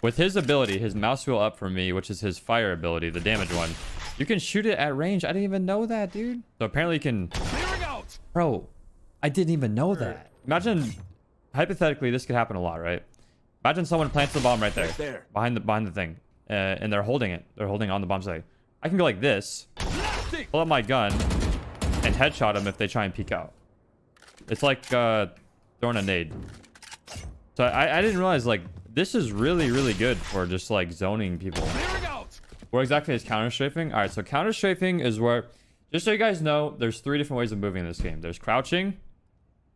With his ability, his mouse wheel up for me, which is his fire ability, the damage one, you can shoot it at range. I didn't even know that, dude. So apparently you can... Bro, I didn't even know that. Imagine, hypothetically, this could happen a lot, right? Imagine someone plants the bomb right there. Behind the thing. And they're holding it. They're holding on the bomb site. I can go like this, pull up my gun, and headshot them if they try and peek out. It's like throwing a nade. So I didn't realize, like, this is really, really good for just, like, zoning people. What exactly is counter-strafing? All right, so counter-strafing is where, just so you guys know, there's 3 different ways of moving in this game. There's crouching,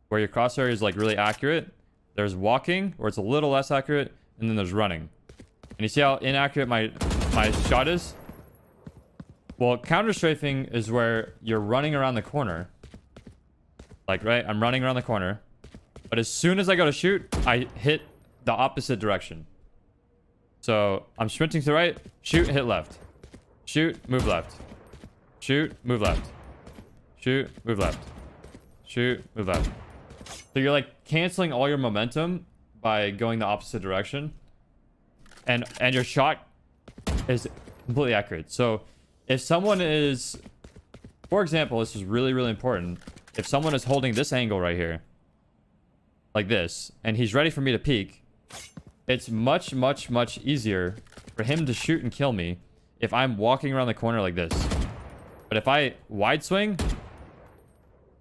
where your crosshair is, like, really accurate. There's walking, where it's a little less accurate. And then there's running. And you see how inaccurate my shot is? Well, counter-strafing is where you're running around the corner. Like, right? I'm running around the corner. But as soon as I go to shoot, I hit the opposite direction. So I'm sprinting to the right, shoot, hit left. Shoot, move left. Shoot, move left. Shoot, move left. Shoot, move left. So you're like canceling all your momentum by going the opposite direction. And your shot is completely accurate. So if someone is, for example, this is really, really important. If someone is holding this angle right here, like this, and he's ready for me to peek, it's much, much, much easier for him to shoot and kill me if I'm walking around the corner like this. But if I wide swing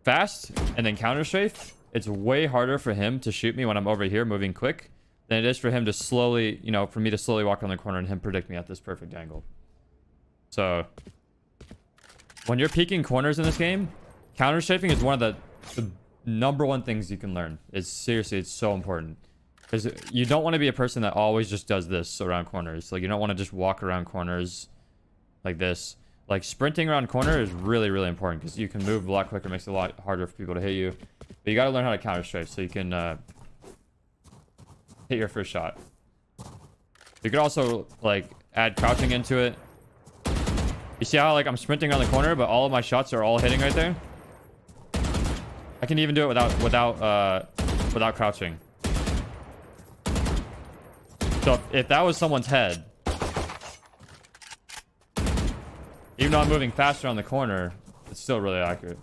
fast and then counter strafe, it's way harder for him to shoot me when I'm over here moving quick than it is for him to slowly, you know, for me to slowly walk around the corner and him predict me at this perfect angle. So when you're peeking corners in this game, counter strafing is one of the number one things you can learn. It's seriously, it's so important. Because you don't want to be a person that always just does this around corners. Like, you don't want to just walk around corners like this. Like, sprinting around corner is really, really important because you can move a lot quicker. It makes it a lot harder for people to hit you. But you got to learn how to counter strafe so you can hit your first shot. You could also, like, add crouching into it. You see how, like, I'm sprinting around the corner, but all of my shots are all hitting right there? I can even do it without crouching. So if that was someone's head, even though I'm moving faster on the corner, it's still really accurate.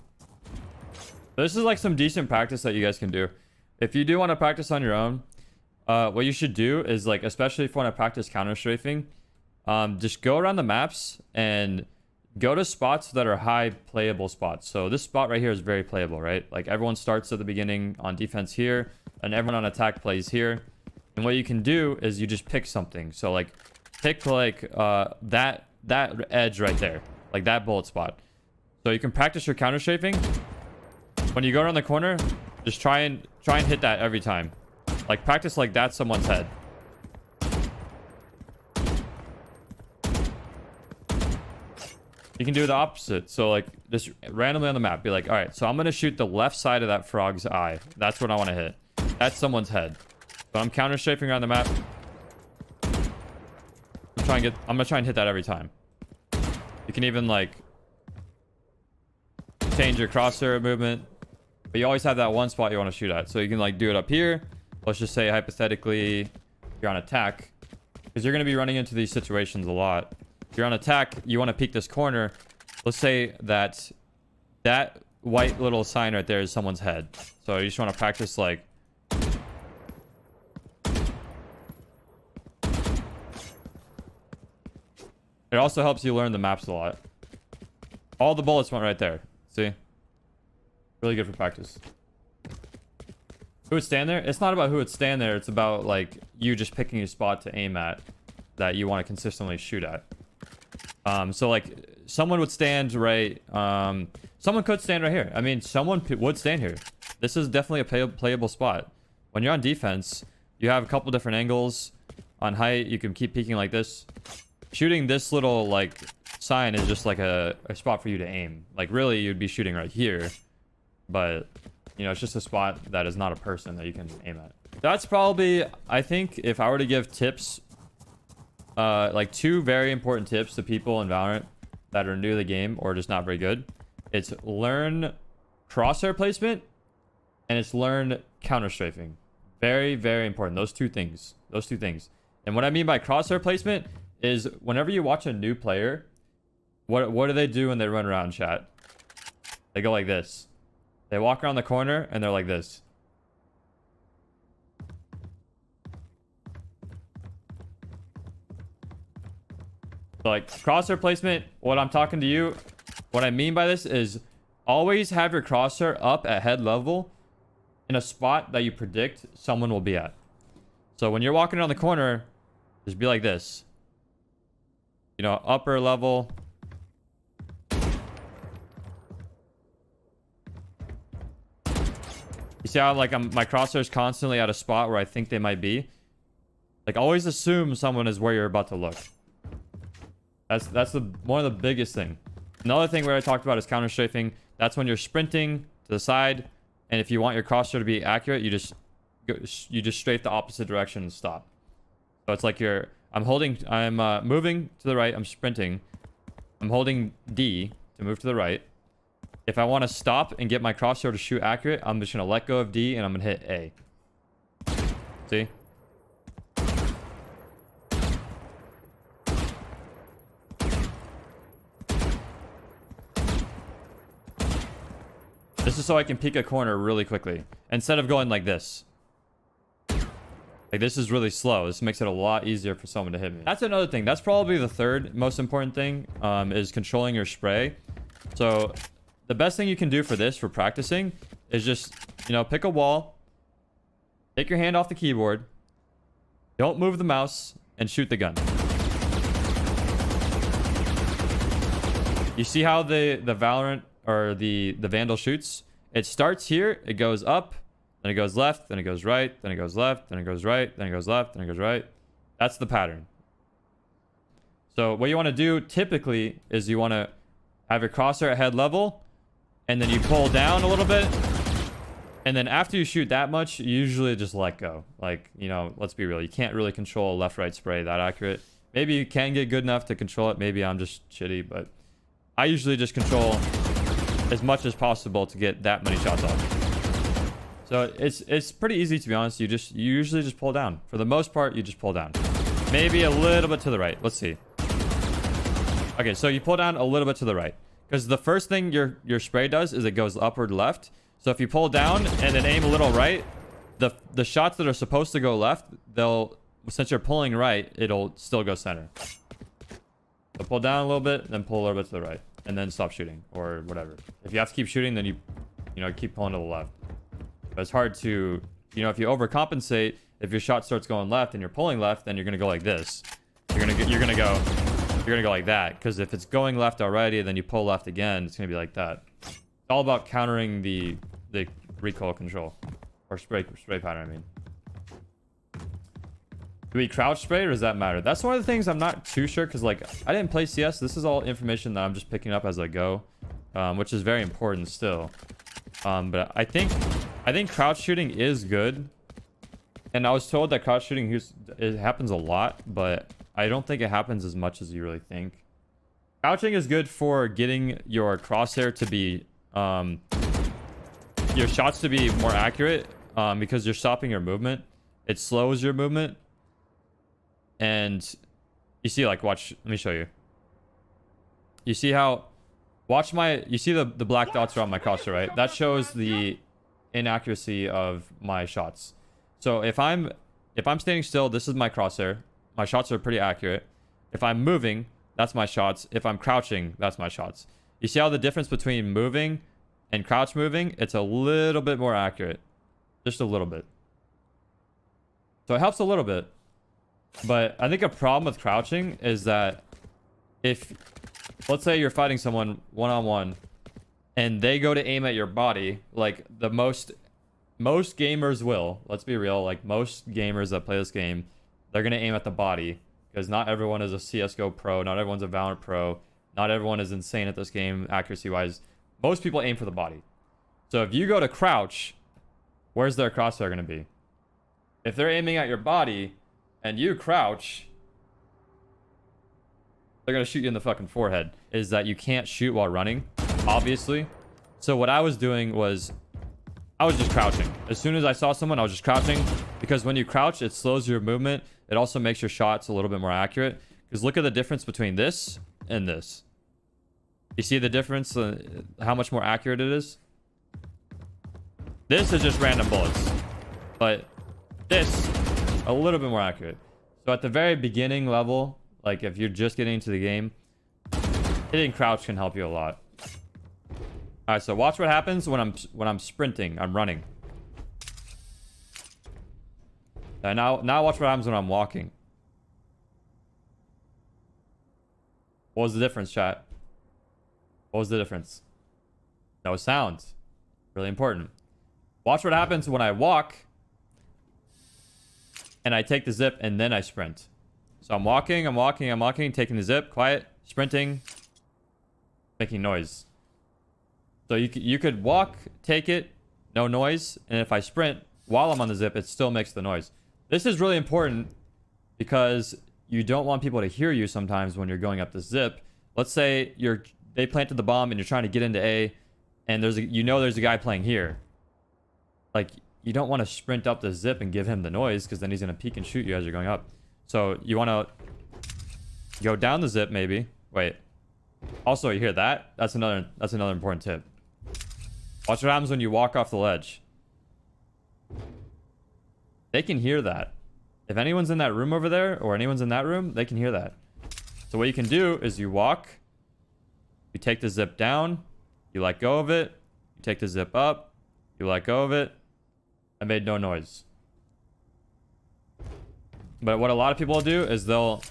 But this is like some decent practice that you guys can do. If you do want to practice on your own, what you should do is, like, especially if you want to practice counter strafing, just go around the maps and go to spots that are high playable spots. So this spot right here is very playable, right? Like, everyone starts at the beginning on defense here, and everyone on attack plays here. And what you can do is you just pick something. So, like, pick, like, that edge right there, like that bullet spot. So you can practice your counter strafing. When you go around the corner, just try and hit that every time. Like, practice like that's someone's head. You can do the opposite. So, like, just randomly on the map, be like, all right, so I'm gonna shoot the left side of that frog's eye. That's what I want to hit. That's someone's head. So I'm counter strafing around the map. I'm gonna try and hit that every time. You can even, like, change your crosshair movement, but you always have that one spot you want to shoot at. So you can, like, do it up here. Let's just say hypothetically you're on attack, because you're going to be running into these situations a lot. If you're on attack, you want to peek this corner. Let's say that white little sign right there is someone's head. So you just want to practice, like, it also helps you learn the maps a lot. All the bullets went right there. See? Really good for practice. Who would stand there? It's not about who would stand there. It's about, like, you just picking a spot to aim at that you want to consistently shoot at. So, like, someone would stand right... someone could stand right here. I mean, someone would stand here. This is definitely a playable spot. When you're on defense, you have a couple different angles. On height, you can keep peeking like this. Shooting this little, like, sign is just like a spot for you to aim. Like, really, you'd be shooting right here, but, you know, it's just a spot that is not a person that you can aim at. That's probably, I think, if I were to give tips, like 2 very important tips to people in Valorant that are new to the game or just not very good. It's learn crosshair placement and it's learn counter strafing. Very, very important. Those two things. And what I mean by crosshair placement is whenever you watch a new player, what do they do when they run around, chat? They go like this. They walk around the corner and they're like this. So like crosshair placement, what I'm talking to you, what I mean by this is always have your crosshair up at head level in a spot that you predict someone will be at. So when you're walking around the corner, just be like this. You know, upper level. You see how like my crosshair is constantly at a spot where I think they might be? Like always assume someone is where you're about to look. That's one of the biggest thing. Another thing where I talked about is counter strafing. That's when you're sprinting to the side, and if you want your crosshair to be accurate, you just strafe the opposite direction and stop. So it's like I'm moving to the right, I'm sprinting. I'm holding D to move to the right. If I want to stop and get my crosshair to shoot accurate, I'm just gonna let go of D and I'm gonna hit A. See? This is so I can peek a corner really quickly instead of going like this. Like this is really slow. This makes it a lot easier for someone to hit me. That's another thing. That's probably the third most important thing, is controlling your spray. So the best thing you can do for this, for practicing, is just, you know, pick a wall, take your hand off the keyboard, don't move the mouse, and shoot the gun. You see how the Valorant or the Vandal shoots? It starts here, it goes up, then it goes left, then it goes right, then it goes left, then it goes right, then it goes left, then it goes right. That's the pattern. So what you want to do typically is you want to have your crosshair at head level, and then you pull down a little bit, and then after you shoot that much, you usually just let go. Like, you know, let's be real, you can't really control a left-right spray that accurate. Maybe you can get good enough to control it, maybe I'm just shitty, but I usually just control as much as possible to get that many shots off. So it's pretty easy, to be honest. You usually just pull down. For the most part, you just pull down. Maybe a little bit to the right. Let's see. Okay, so you pull down a little bit to the right. Because the first thing your spray does is it goes upward left. So if you pull down and then aim a little right, the shots that are supposed to go left, since you're pulling right, it'll still go center. So pull down a little bit, then pull a little bit to the right. And then stop shooting or whatever. If you have to keep shooting, then you keep pulling to the left. But it's hard to, if you overcompensate, if your shot starts going left and you're pulling left, then you're gonna go like this. You're gonna go like that. Because if it's going left already, then you pull left again, it's gonna be like that. It's all about countering the recoil control or spray pattern. I mean, do we crouch spray or does that matter? That's one of the things I'm not too sure, because like I didn't play CS. This is all information that I'm just picking up as I go, which is very important still. But I think crouch shooting is good, and I was told that crouch shooting it happens a lot, but I don't think it happens as much as you really think. Crouching is good for getting your crosshair to be your shots to be more accurate, because you're stopping your movement. It slows your movement. And you see, like, watch, let me show you. You see how, you see the black dots around my crosshair, right? That shows the inaccuracy of my shots. So if I'm standing still, this is my crosshair. My shots are pretty accurate. If I'm moving, that's my shots. If I'm crouching, that's my shots. You see how the difference between moving and crouch moving? It's a little bit more accurate. Just a little bit. So it helps a little bit. But I think a problem with crouching is that if, let's say you're fighting someone one-on-one and they go to aim at your body, like most gamers will, let's be real, like most gamers that play this game, they're going to aim at the body, because not everyone is a CSGO pro, not everyone's a Valorant pro, not everyone is insane at this game accuracy-wise. Most people aim for the body. So if you go to crouch, where's their crosshair going to be? If they're aiming at your body and you crouch, they're gonna shoot you in the fucking forehead. Is that you can't shoot while running, obviously. So what I was doing was I was just crouching. As soon as I saw someone, I was just crouching, because when you crouch, it slows your movement. It also makes your shots a little bit more accurate. Because look at the difference between this and this. You see the difference, how much more accurate it is? This is just random bullets, but this, a little bit more accurate. So at the very beginning level, like if you're just getting into the game, hitting crouch can help you a lot. All right, so watch what happens when I'm sprinting, I'm running. And now watch what happens when I'm walking. What was the difference, chat? What was the difference? No sound. Really important. Watch what happens when I walk and I take the zip and then I sprint. So I'm walking, taking the zip, quiet, sprinting, making noise. So you could walk, take it, no noise, and if I sprint while I'm on the zip, it still makes the noise. This is really important because you don't want people to hear you sometimes when you're going up the zip. Let's say they planted the bomb and you're trying to get into A, and there's a guy playing here. Like, you don't want to sprint up the zip and give him the noise, because then he's going to peek and shoot you as you're going up. So you want to go down the zip maybe. Wait. Also, you hear that? That's another important tip. Watch what happens when you walk off the ledge. They can hear that. If anyone's in that room over there, or anyone's in that room, they can hear that. So what you can do is you walk, you take the zip down, you let go of it, you take the zip up, you let go of it. I made no noise. But what a lot of people will do is they'll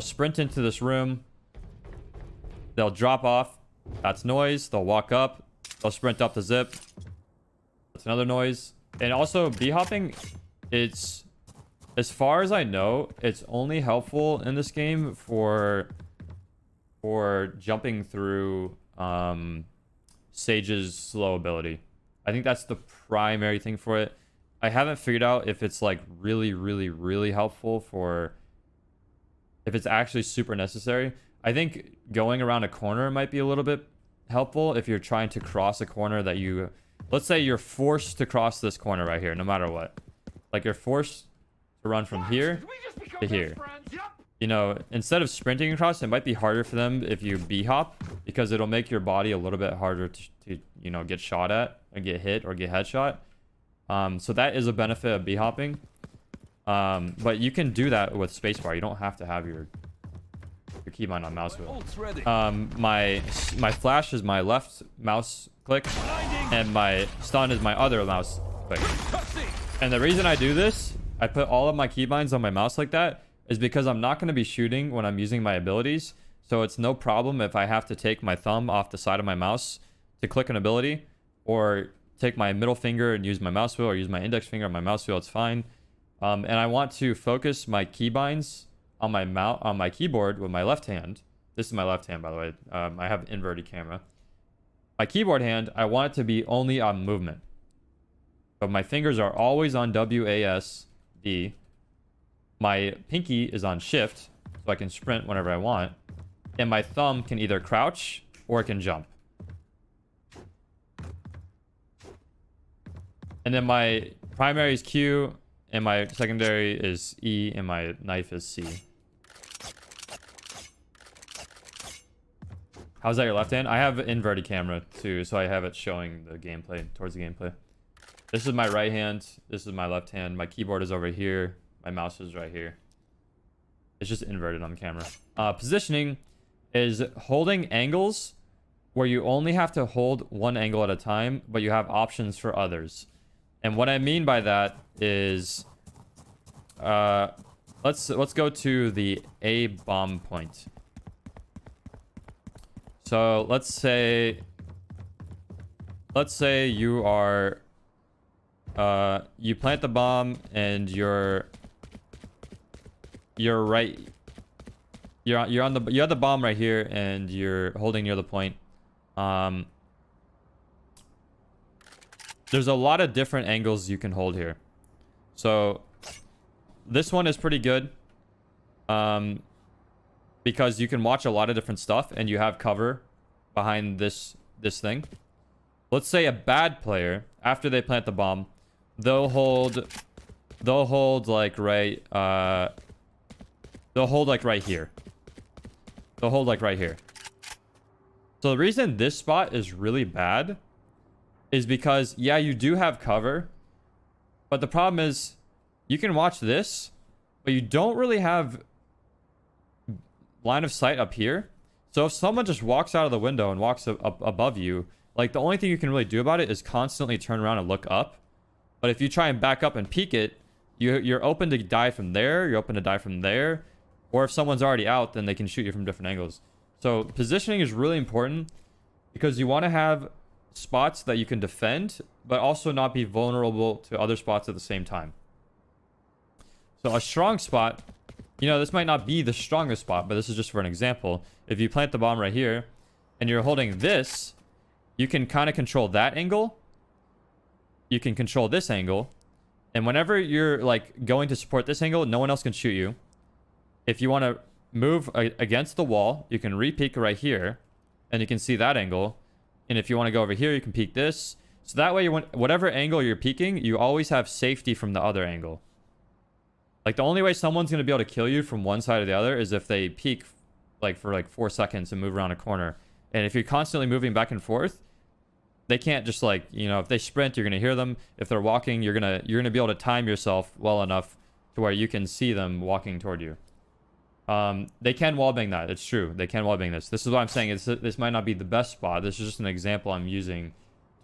sprint into this room, they'll drop off, that's noise, they'll walk up, they'll sprint up the zip, that's another noise. And also b-hopping, it's, as far as I know, it's only helpful in this game for jumping through Sage's slow ability. I think that's the primary thing for it. I haven't figured out if it's like really, really, really helpful for, if it's actually super necessary. I think going around a corner might be a little bit helpful if you're trying to cross a corner that you, let's say you're forced to cross this corner right here, no matter what. Like, you're forced to run from here to here. You know, instead of sprinting across, it might be harder for them if you b-hop, because it'll make your body a little bit harder to you know, get shot at or get hit or get headshot. So that is a benefit of b-hopping. But you can do that with spacebar. You don't have to have your keybind on mouse wheel. My flash is my left mouse click, and my stun is my other mouse click. And the reason I do this, I put all of my keybinds on my mouse like that, is because I'm not going to be shooting when I'm using my abilities. So it's no problem if I have to take my thumb off the side of my mouse to click an ability, or take my middle finger and use my mouse wheel, or use my index finger on my mouse wheel. It's fine. And I want to focus my keybinds on my keyboard with my left hand. This is my left hand, by the way. I have inverted camera. My keyboard hand, I want it to be only on movement. But my fingers are always on WASD. My pinky is on shift, so I can sprint whenever I want. And my thumb can either crouch or it can jump. And then my primary is Q, and my secondary is E, and my knife is C. How's that your left hand? I have an inverted camera too, so I have it showing the gameplay, towards the gameplay. This is my right hand. This is my left hand. My keyboard is over here. My mouse is right here. It's just inverted on the camera. Positioning is holding angles where you only have to hold one angle at a time, but you have options for others. And what I mean by that is, let's go to the A bomb point. So let's say you are, you plant the bomb and you're right. You have the bomb right here, and you're holding near the point. There's a lot of different angles you can hold here. So this one is pretty good, because you can watch a lot of different stuff and you have cover behind this thing. Let's say a bad player after they plant the bomb, they'll hold like right they'll hold like right here. They'll hold like right here. So the reason this spot is really bad is because, yeah, you do have cover, but the problem is you can watch this, but you don't really have line of sight up here. So if someone just walks out of the window and walks up above you, like the only thing you can really do about it is constantly turn around and look up. But if you try and back up and peek it, you're open to die from there, you're open to die from there, or if someone's already out, then they can shoot you from different angles. So positioning is really important because you want to have spots that you can defend, but also not be vulnerable to other spots at the same time. So a strong spot, you know, this might not be the strongest spot, but this is just for an example. If you plant the bomb right here and you're holding this, you can kind of control that angle. You can control this angle. And whenever you're like going to support this angle, no one else can shoot you. If you want to move against the wall, you can re-peek right here and you can see that angle. And if you want to go over here, you can peek this. So that way, whatever angle you're peeking, you always have safety from the other angle. Like the only way someone's going to be able to kill you from one side or the other is if they peek like for like 4 seconds and move around a corner. And if you're constantly moving back and forth, they can't just like, you know, if they sprint, you're going to hear them. If they're walking, you're going to be able to time yourself well enough to where you can see them walking toward you. They can wallbang that. It's true. They can wallbang this. This is what I'm saying. This might not be the best spot. This is just an example I'm using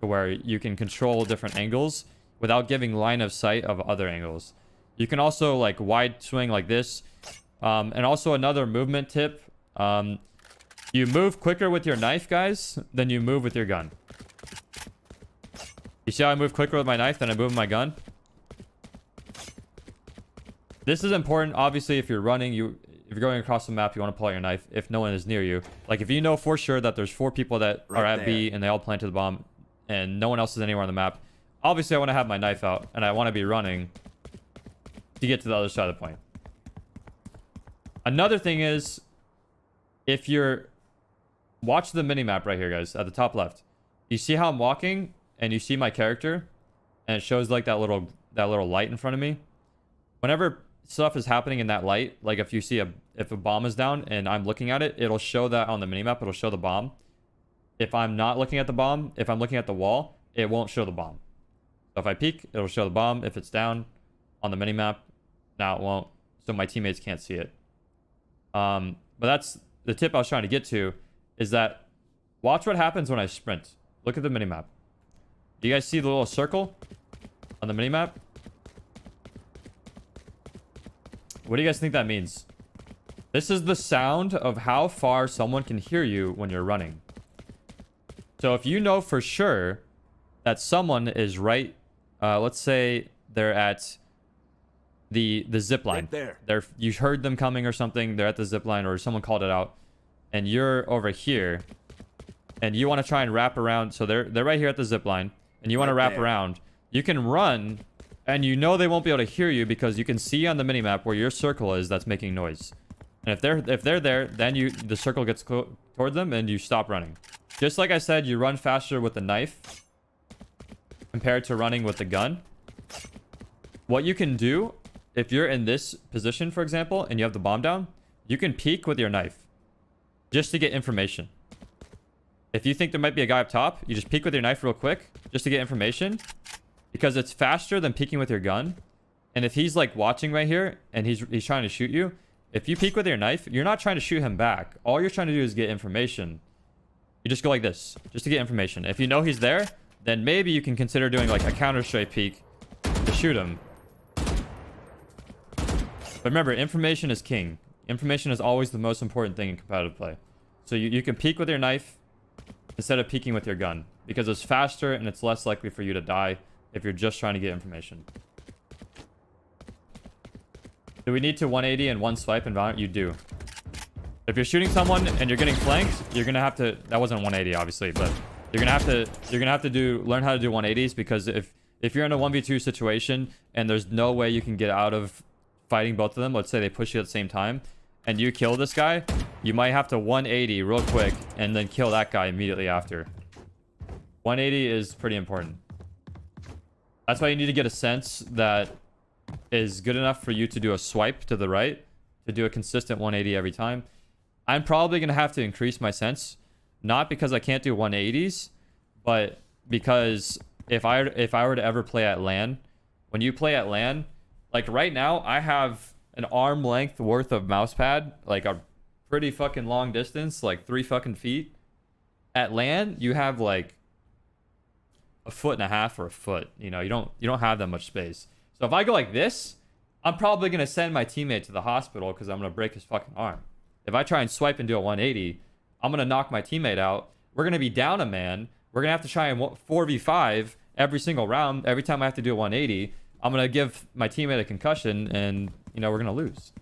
to where you can control different angles without giving line of sight of other angles. You can also like wide swing like this. And also another movement tip. You move quicker with your knife, guys, than you move with your gun. You see how I move quicker with my knife than I move with my gun? This is important. Obviously, if you're running, if you're going across the map, you want to pull out your knife if no one is near you. Like if you know for sure that there's 4 people that are at B and they all planted the bomb and no one else is anywhere on the map, obviously I want to have my knife out and I want to be running to get to the other side of the point. Another thing is, if you're... Watch the mini-map right here, guys, at the top left. You see how I'm walking and you see my character and it shows like that little light in front of me? Whenever stuff is happening in that light, like if you see if a bomb is down and I'm looking at it, it'll show that on the minimap. It'll show the bomb. If I'm not looking at the bomb, if I'm looking at the wall, it won't show the bomb. So if I peek, it'll show the bomb. If it's down on the minimap, now it won't. So my teammates can't see it. But that's the tip I was trying to get to, is that watch what happens when I sprint. Look at the minimap. Do you guys see the little circle on the minimap? What do you guys think that means? This is the sound of how far someone can hear you when you're running. So if you know for sure that someone is right, let's say they're at the zip line. Right there. You heard them coming or something. They're at the zip line or someone called it out, and you're over here, and you want to try and wrap around. So they're right here at the zip line, and you want to wrap around. You can run. And you know they won't be able to hear you because you can see on the minimap where your circle is that's making noise. And if they're there, then the circle gets toward them and you stop running. Just like I said, you run faster with the knife compared to running with the gun. What you can do, if you're in this position, for example, and you have the bomb down, you can peek with your knife just to get information. If you think there might be a guy up top, you just peek with your knife real quick just to get information. Because it's faster than peeking with your gun. And if he's like watching right here and he's trying to shoot you, if you peek with your knife, you're not trying to shoot him back. All you're trying to do is get information. You just go like this, just to get information. If you know he's there, then maybe you can consider doing like a counter-strike peek to shoot him. But remember, information is king. Information is always the most important thing in competitive play. So you can peek with your knife instead of peeking with your gun. Because it's faster and it's less likely for you to die if you're just trying to get information. Do we need to 180 and one swipe in VALORANT? You do. If you're shooting someone and you're getting flanked, you're gonna have to... That wasn't 180, obviously, but you're gonna have to learn how to do 180s, because if you're in a 1v2 situation and there's no way you can get out of fighting both of them, let's say they push you at the same time, and you kill this guy, you might have to 180 real quick and then kill that guy immediately after. 180 is pretty important. That's why you need to get a sense that is good enough for you to do a swipe to the right, to do a consistent 180 every time. I'm probably going to have to increase my sense, not because I can't do 180s, but because if I were to ever play at LAN, when you play at LAN, like right now, I have an arm length worth of mouse pad, like a pretty fucking long distance, like 3 fucking feet. At LAN, you have like a 1.5 feet or a foot. You know, you don't have that much space. So if I go like this, I'm probably gonna send my teammate to the hospital because I'm gonna break his fucking arm. If I try and swipe and do a 180, I'm gonna knock my teammate out. We're gonna be down a man. We're gonna have to try and 4v5 every single round. Every time I have to do a 180, I'm gonna give my teammate a concussion, and you know we're gonna lose.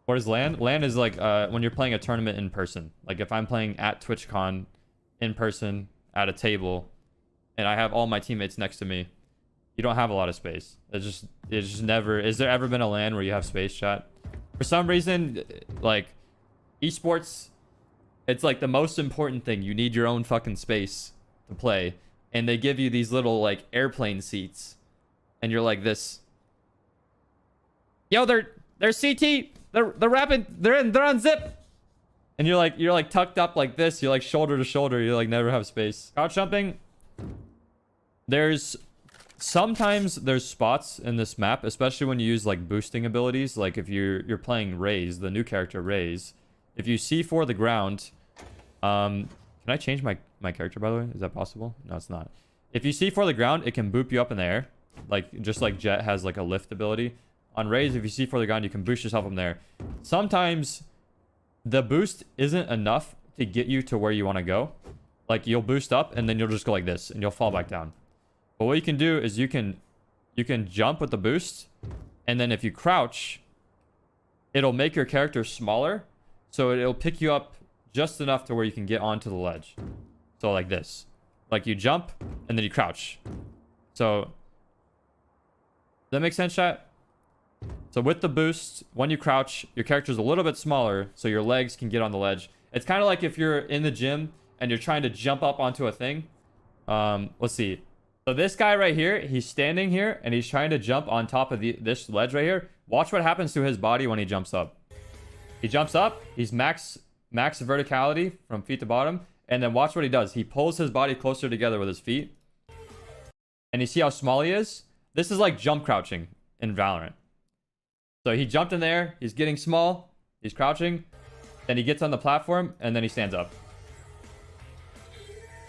What is LAN? LAN is like when you're playing a tournament in person. Like if I'm playing at TwitchCon in person at a table, and I have all my teammates next to me, you don't have a lot of space. It's just never. Is there ever been a LAN where you have space, chat? For some reason, like esports, it's like the most important thing. You need your own fucking space to play, and they give you these little like airplane seats, and you're like this. Yo, they're CT. They're rapid. They're on zip. And you're like tucked up like this. You're like shoulder to shoulder. You like never have space. Crouch jumping. Sometimes there's spots in this map, especially when you use like boosting abilities. Like if you're playing Raze, the new character Raze. If you C4 the ground, can I change my character by the way? Is that possible? No, it's not. If you C4 the ground, it can boop you up in the air, like just like Jet has like a lift ability. On Raze, if you C4 the ground, you can boost yourself from there. Sometimes the boost isn't enough to get you to where you want to go. Like you'll boost up and then you'll just go like this and you'll fall back down. But what you can do is you can jump with the boost, and then if you crouch, it'll make your character smaller, so it'll pick you up just enough to where you can get onto the ledge. So like this. Like you jump and then you crouch. So does that make sense, chat? So with the boost, when you crouch, your character's a little bit smaller, so your legs can get on the ledge. It's kind of like if you're in the gym and you're trying to jump up onto a thing. Let's see. So this guy right here, he's standing here and he's trying to jump on top of this ledge right here. Watch what happens to his body when he jumps up. He jumps up, he's max verticality from feet to bottom, and then watch what he does. He pulls his body closer together with his feet. And you see how small he is? This is like jump crouching in Valorant. So he jumped in there, he's getting small, he's crouching, then he gets on the platform, and then he stands up.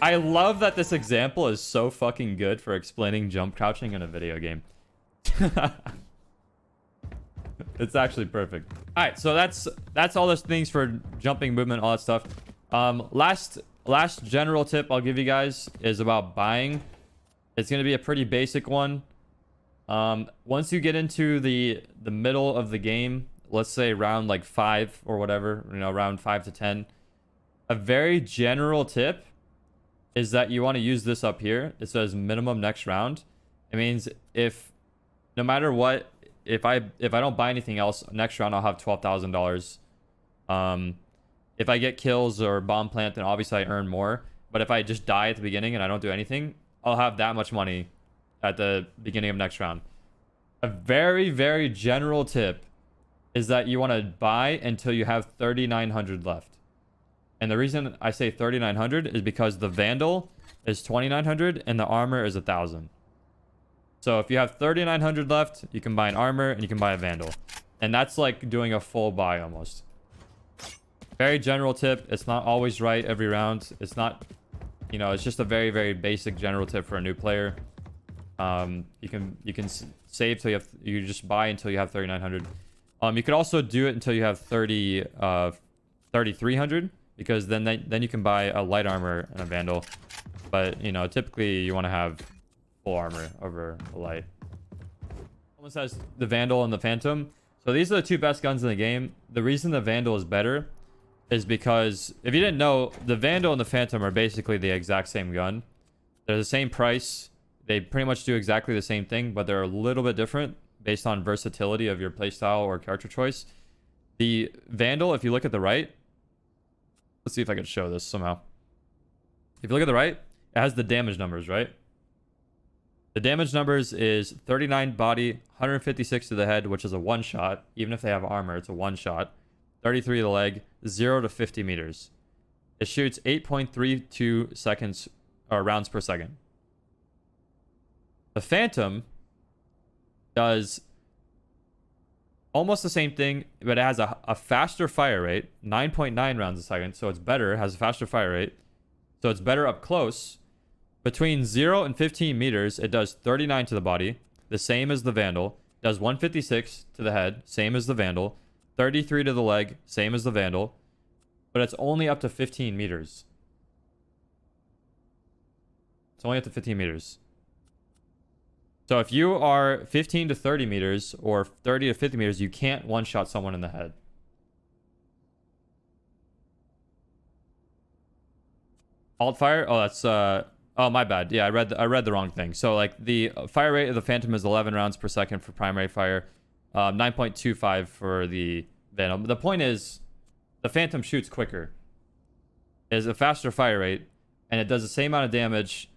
I love that this example is so fucking good for explaining jump crouching in a video game. It's actually perfect. All right, so that's all those things for jumping, movement, all that stuff. Last general tip I'll give you guys is about buying. It's going to be a pretty basic one. Once you get into the middle of the game, let's say round like 5 or whatever, you know, round 5 to 10, a very general tip is that you want to use this up here. It says minimum next round. It means if no matter what, if I don't buy anything else next round, I'll have $12,000. If I get kills or bomb plant, then obviously I earn more. But if I just die at the beginning and I don't do anything, I'll have that much money at the beginning of next round. A very, very general tip is that you want to buy until you have 3,900 left. And the reason I say 3,900 is because the Vandal is 2,900 and the armor is 1,000. So if you have 3,900 left, you can buy an armor and you can buy a Vandal. And that's like doing a full buy almost. Very general tip. It's not always right every round. It's not, you know, it's just a very, very basic general tip for a new player. You can save till you just buy until you have 3,900. You could also do it until you have 3,300. Because then you can buy a light armor and a Vandal. But, you know, typically you want to have full armor over a light. Almost has the Vandal and the Phantom. So these are the two best guns in the game. The reason the Vandal is better is because, if you didn't know, the Vandal and the Phantom are basically the exact same gun. They're the same price. They pretty much do exactly the same thing, but they're a little bit different based on versatility of your playstyle or character choice. The Vandal, if you look at the right, let's see if I can show this somehow. If you look at the right, It has the damage numbers, right? The damage numbers is 39 body, 156 to the head, which is a one shot. Even if they have armor, it's a one shot. 33 to the leg, 0 to 50 meters. It shoots 8.32 seconds or rounds per second. The Phantom does almost the same thing, but it has a faster fire rate, 9.9 rounds a second, so it's better. It has a faster fire rate, so it's better up close. Between 0 and 15 meters, it does 39 to the body, the same as the Vandal. Does 156 to the head, same as the Vandal. 33 to the leg, same as the Vandal. But it's only up to 15 meters. It's only up to 15 meters. So if you are 15 to 30 meters or 30 to 50 meters, you can't one-shot someone in the head. Alt fire? Oh, that's oh, my bad. Yeah, I read the wrong thing. So like the fire rate of the Phantom is 11 rounds per second for primary fire, 9.25 for the Vandal. The point is, the Phantom shoots quicker. It has a faster fire rate, and it does the same amount of damage,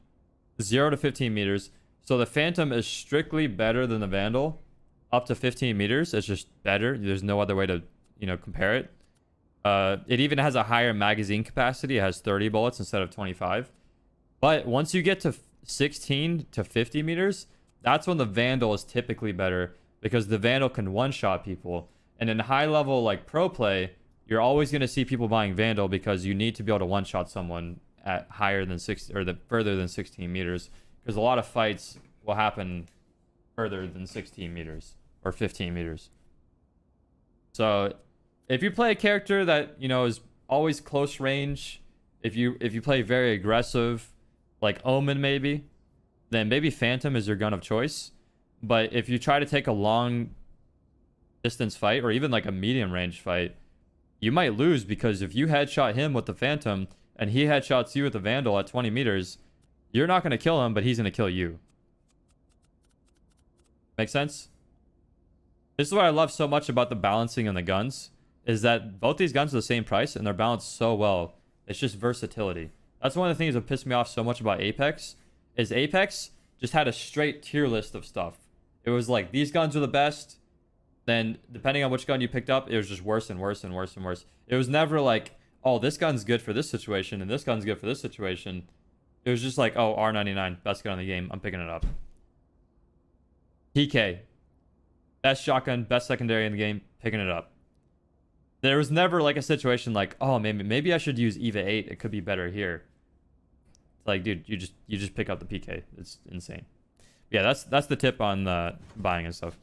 0 to 15 meters. So the Phantom is strictly better than the Vandal, up to 15 meters. It's just better. There's no other way to, compare it. It even has a higher magazine capacity. It has 30 bullets instead of 25. But once you get to 16 to 50 meters, that's when the Vandal is typically better, because the Vandal can one-shot people. And in high-level like pro play, you're always going to see people buying Vandal because you need to be able to one-shot someone at higher than further than 16 meters, because a lot of fights will happen further than 16 meters or 15 meters. So if you play a character that is always close range, if you play very aggressive, like Omen maybe, then maybe Phantom is your gun of choice. But if you try to take a long distance fight or even like a medium range fight, you might lose, because if you headshot him with the Phantom and he headshots you with the Vandal at 20 meters, you're not going to kill him, but he's going to kill you. Make sense? This is what I love so much about the balancing on the guns, is that both these guns are the same price and they're balanced so well. It's just versatility. That's one of the things that pissed me off so much about Apex, is Apex just had a straight tier list of stuff. It was like, these guns are the best. Then depending on which gun you picked up, it was just worse and worse and worse and worse. It was never like, oh, this gun's good for this situation and this gun's good for this situation. It was just like, oh, R99, best gun in the game, I'm picking it up. PK, best shotgun, best secondary in the game, picking it up. There was never like a situation like, oh, maybe I should use EVA 8. It could be better here. It's like, dude, you just pick up the PK. It's insane. Yeah, that's the tip on buying and stuff.